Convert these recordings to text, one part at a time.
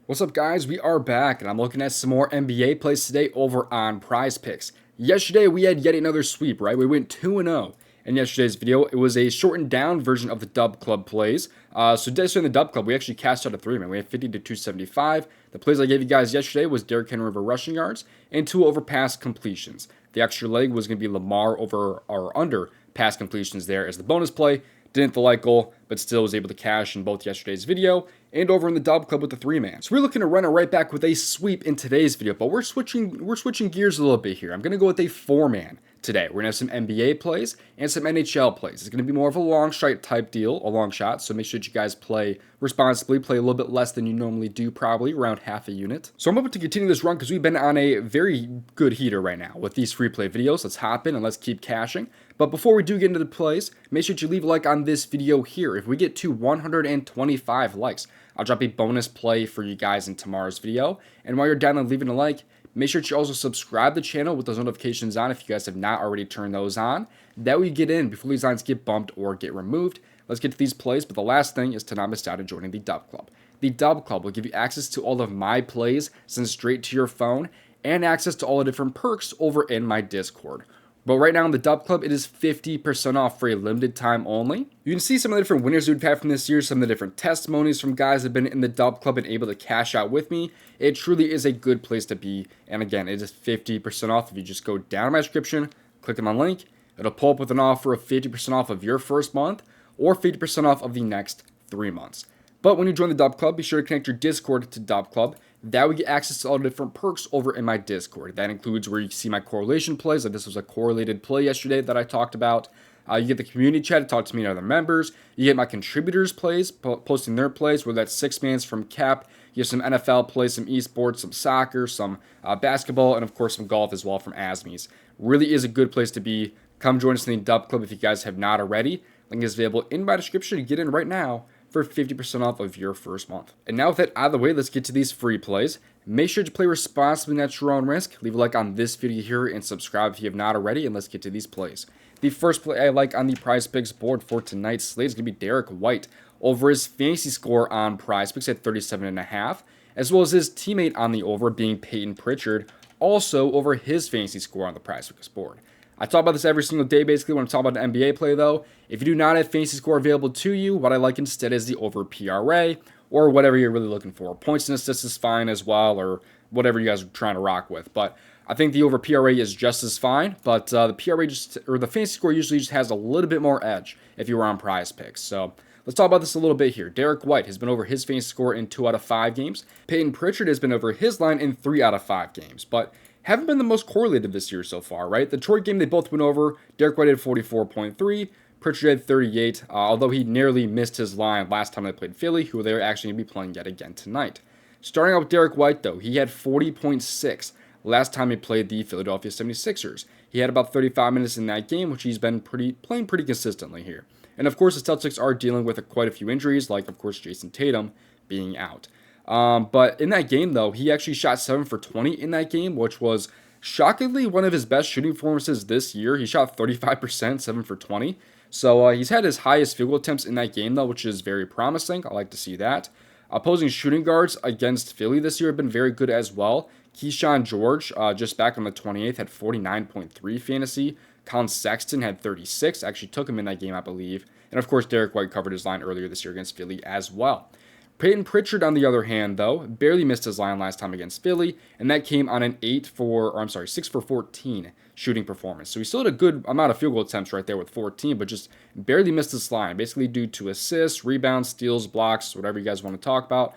What's up, guys? We are back, and I'm looking at some more NBA plays today over on PrizePicks. Yesterday, we had yet another sweep, right? We went 2-0 in yesterday's video. It was a shortened down version of the DubClub plays. So yesterday in the DubClub, we actually cashed out a 3-man. We had 50 to 275. The plays I gave you guys yesterday was Derrick Henry over rushing yards and 2 over pass completions. The extra leg was going to be Lamar over or under pass completions there as the bonus play. Didn't the light goal, but still was able to cash in both yesterday's video and over in the DubClub with the 3-man. So we're looking to run it right back with a sweep in today's video, but we're switching gears a little bit here. I'm going to go with a 4-man today. We're going to have some NBA plays and some NHL plays. It's going to be more of a long shot type deal, a long shot, so make sure that you guys play responsibly, play a little bit less than you normally do, probably around half a unit. So I'm hoping to continue this run because we've been on a very good heater right now with these free play videos. Let's hop in and let's keep cashing. But before we do get into the plays, make sure you leave a like on this video here. If we get to 125 likes, I'll drop a bonus play for you guys in tomorrow's video. And while you're down there leaving a like, make sure you also subscribe to the channel with those notifications on if you guys have not already turned those on. That way you get in before these lines get bumped or get removed. Let's get to these plays, but the last thing is to not miss out on joining the DubClub. The DubClub will give you access to all of my plays sent straight to your phone and access to all the different perks over in my Discord. But right now in the DubClub, it is 50% off for a limited time only. You can see some of the different winners we've had from this year, some of the different testimonies from guys that have been in the DubClub and able to cash out with me. It truly is a good place to be. And again, it is 50% off. If you just go down my description, click on my link, it'll pull up with an offer of 50% off of your first month or 50% off of the next 3 months. But when you join the DubClub, be sure to connect your Discord to DubClub. That would get access to all the different perks over in my Discord. That includes where you can see my correlation plays. Like this was a correlated play yesterday that I talked about. You get the community chat to talk to me and other members. You get my contributors plays, posting their plays, whether that's 6-mans from Cap. You have some NFL plays, some esports, some soccer, some basketball, and of course some golf as well from Asmies. Really is a good place to be. Come join us in the DubClub if you guys have not already. Link is available in my description to get in right now for 50% off of your first month. And now with that out of the way, let's get to these free plays. Make sure to play responsibly at your own risk. Leave a like on this video here and subscribe if you have not already, and let's get to these plays. The first play I like on the PrizePicks board for tonight's slate is going to be Derrick White over his fantasy score on PrizePicks at 37.5, as well as his teammate on the over being Peyton Pritchard, also over his fantasy score on the PrizePicks board. I talk about this every single day, basically, when I'm talking about an NBA play, though. If you do not have fantasy score available to you, what I like instead is the over PRA, or whatever you're really looking for. Points and assists is fine as well, or whatever you guys are trying to rock with. But I think the over PRA is just as fine, but the PRA or the fantasy score usually just has a little bit more edge if you were on PrizePicks. So let's talk about this a little bit here. Derrick White has been over his fantasy score in 2 out of 5 games. Peyton Pritchard has been over his line in 3 out of 5 games, but haven't been the most correlated this year so far, right? The Detroit game, they both went over. Derrick White had 44.3, Pritchard had 38, although he nearly missed his line last time they played Philly, who they're actually going to be playing yet again tonight. Starting out with Derrick White, though, he had 40.6 last time he played the Philadelphia 76ers. He had about 35 minutes in that game, which he's been playing pretty consistently here. And of course, the Celtics are dealing with quite a few injuries, like, of course, Jason Tatum being out. But in that game, though, he actually shot 7 for 20 in that game, which was shockingly one of his best shooting performances this year. He shot 35%, 7 for 20. So he's had his highest field goal attempts in that game, though, which is very promising. I like to see that. Opposing shooting guards against Philly this year have been very good as well. Keyshawn George, just back on the 28th, had 49.3 fantasy. Colin Sexton had 36. Actually took him in that game, I believe. And, of course, Derrick White covered his line earlier this year against Philly as well. Peyton Pritchard, on the other hand, though, barely missed his line last time against Philly, and that came on an 6 for 14 shooting performance. So he still had a good amount of field goal attempts right there with 14, but just barely missed his line, basically due to assists, rebounds, steals, blocks, whatever you guys want to talk about,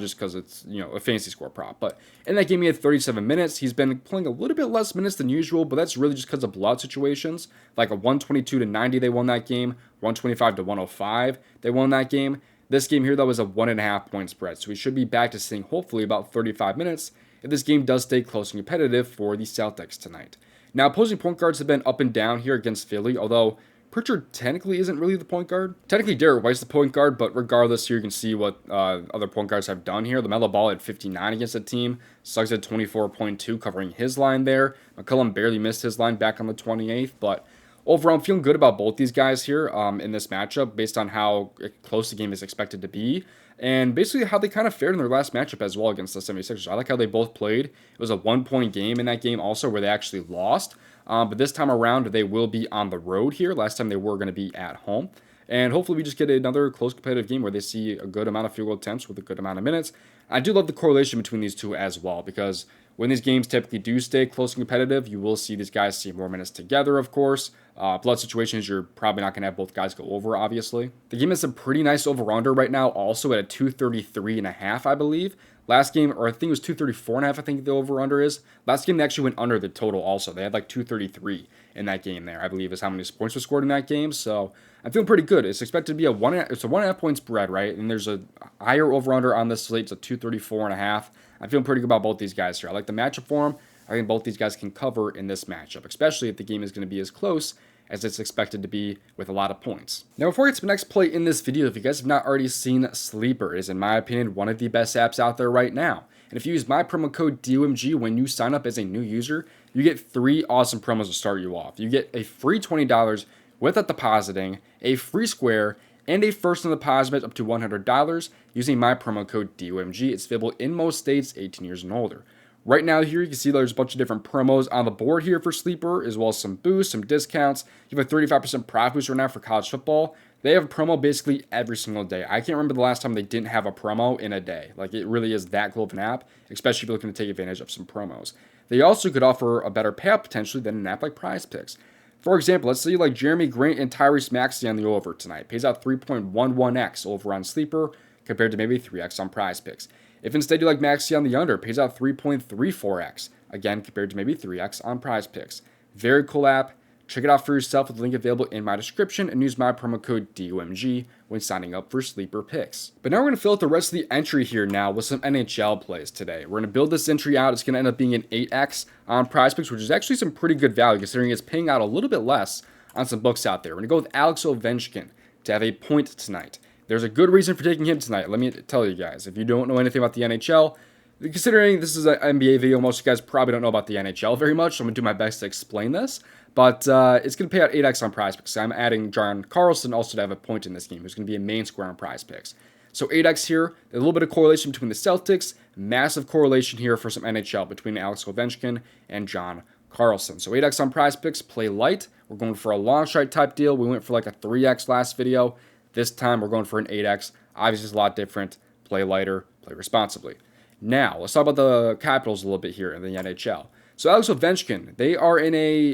just because it's, a fantasy score prop. But in that game, he had 37 minutes. He's been playing a little bit less minutes than usual, but that's really just because of blowout situations. Like a 122-90, they won that game. 125-105, they won that game. This game here, though, is a 1.5 point spread, so we should be back to seeing hopefully about 35 minutes if this game does stay close and competitive for the Celtics tonight. Now, opposing point guards have been up and down here against Philly, although Pritchard technically isn't really the point guard. Technically, Derrick White's the point guard, but regardless, here you can see what other point guards have done here. LaMelo Ball had 59 against the team. Suggs had 24.2 covering his line there. McCollum barely missed his line back on the 28th, but overall, I'm feeling good about both these guys here in this matchup based on how close the game is expected to be and basically how they kind of fared in their last matchup as well against the 76ers. I like how they both played. It was a 1-point game in that game also where they actually lost. But this time around, they will be on the road here. Last time they were going to be at home. And hopefully we just get another close competitive game where they see a good amount of field goal attempts with a good amount of minutes. I do love the correlation between these two as well because when these games typically do stay close and competitive, you will see these guys see more minutes together, of course. Blood situations, you're probably not going to have both guys go over, obviously. The game is a pretty nice over-under right now, also at a 233.5, I believe. Last game, or I think it was 234.5, I think the over-under is. Last game, they actually went under the total also. They had like 233 in that game there, I believe, is how many points were scored in that game. So I'm feeling pretty good. It's expected to be it's a 1.5 point spread, right? And there's a higher over-under on this slate. It's a 234.5. I'm feeling pretty good about both these guys here. I like the matchup for them. I think both these guys can cover in this matchup, especially if the game is going to be as close as it's expected to be with a lot of points. Now, before I get to the next play in this video, if you guys have not already seen Sleeper, it is, in my opinion, one of the best apps out there right now. And if you use my promo code DOMG when you sign up as a new user, you get 3 awesome promos to start you off. You get a free $20 without depositing, a free square, and a first on deposit up to $100 using my promo code DOMG. It's available in most states 18 years and older. Right now here, you can see there's a bunch of different promos on the board here for Sleeper, as well as some boosts, some discounts. You have a 35% profit boost right now for college football. They have a promo basically every single day. I can't remember the last time they didn't have a promo in a day. Like, it really is that cool of an app, especially if you're looking to take advantage of some promos. They also could offer a better payout potentially than an app like PrizePicks. For example, let's say like Jeremy Grant and Tyrese Maxey on the over tonight. Pays out 3.11x over on Sleeper compared to maybe 3x on PrizePicks. If instead you like Maxey on the under, pays out 3.34x, again compared to maybe 3x on PrizePicks. Very cool app. Check it out for yourself with the link available in my description and use my promo code DOMG when signing up for Sleeper Picks. But now we're going to fill out the rest of the entry here now with some NHL plays today. We're going to build this entry out. It's going to end up being an 8x on PrizePicks, which is actually some pretty good value considering it's paying out a little bit less on some books out there. We're going to go with Alex Ovechkin to have a point tonight. There's a good reason for taking him tonight. Let me tell you guys, if you don't know anything about the NHL, considering this is an NBA video, most of you guys probably don't know about the NHL very much, so I'm going to do my best to explain this. But it's going to pay out 8x on PrizePicks. I'm adding John Carlson also to have a point in this game, who's going to be a main square on PrizePicks. So 8x here, a little bit of correlation between the Celtics, massive correlation here for some NHL between Alex Ovechkin and John Carlson. So 8x on PrizePicks, play light. We're going for a long strike type deal. We went for like a 3x last video. This time we're going for an 8x. Obviously it's a lot different. Play lighter, play responsibly. Now, let's talk about the Capitals a little bit here in the NHL. So Alex Ovechkin,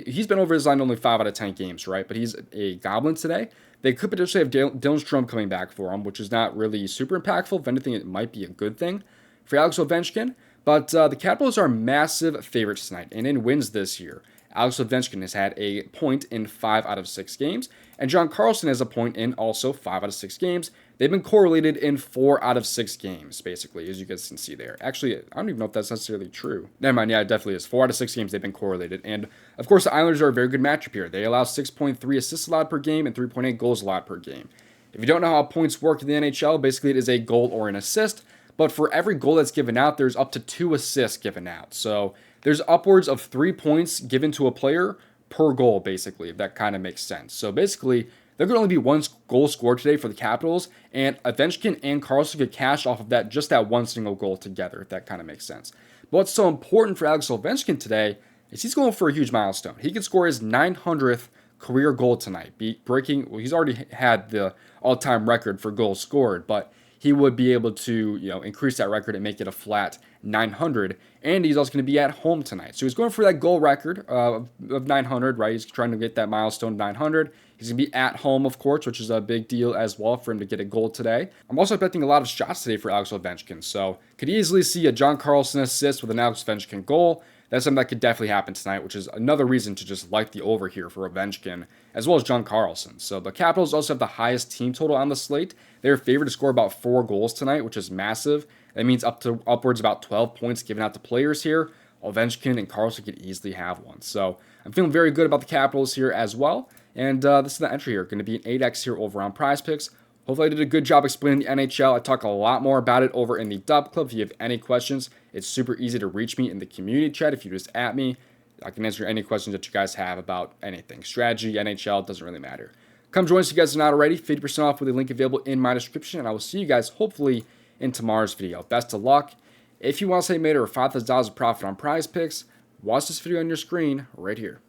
he's been over his line only 5 out of 10 games, right? But he's a Goblin today. They could potentially have Dylan Strome coming back for him, which is not really super impactful. If anything, it might be a good thing for Alex Ovechkin. But the Capitals are massive favorites tonight, and in wins this year. Alex Ovechkin has had a point in 5 out of 6 games, and John Carlson has a point in also 5 out of 6 games. They've been correlated in 4 out of 6 games, basically, as you guys can see there. Actually, I don't even know if that's necessarily true. Never mind, yeah, it definitely is. 4 out of 6 games they've been correlated, and of course the Islanders are a very good matchup here. They allow 6.3 assists allowed per game and 3.8 goals allowed per game. If you don't know how points work in the NHL, basically it is a goal or an assist, but for every goal that's given out, there's up to 2 assists given out. So there's upwards of 3 points given to a player per goal, basically, if that kind of makes sense. So basically, there could only be 1 goal scored today for the Capitals, and Ovechkin and Carlson could cash off of that, just that 1 single goal together, if that kind of makes sense. But what's so important for Alex Ovechkin today is he's going for a huge milestone. He could score his 900th career goal tonight, he's already had the all-time record for goals scored, but he would be able to, increase that record and make it a flat 900. And he's also going to be at home tonight. So he's going for that goal record of 900, right? He's trying to get that milestone 900. He's going to be at home, of course, which is a big deal as well for him to get a goal today. I'm also expecting a lot of shots today for Alex Ovechkin. So could easily see a John Carlson assist with an Alex Ovechkin goal. That's something that could definitely happen tonight, which is another reason to just like the over here for Ovechkin, as well as John Carlson. So the Capitals also have the highest team total on the slate. They're favored to score about 4 goals tonight, which is massive. That means upwards about 12 points given out to players here. Ovechkin and Carlson could easily have one. So I'm feeling very good about the Capitals here as well. And this is the entry here. Going to be an 8x here over on PrizePicks. Hopefully I did a good job explaining the NHL. I talk a lot more about it over in the DubClub. If you have any questions, it's super easy to reach me in the community chat if you just at me. I can answer any questions that you guys have about anything. Strategy, NHL, doesn't really matter. Come join us if you guys are not already. 50% off with a link available in my description. And I will see you guys hopefully in tomorrow's video. Best of luck. If you want to say you made over $5,000 of profit on PrizePicks, watch this video on your screen right here.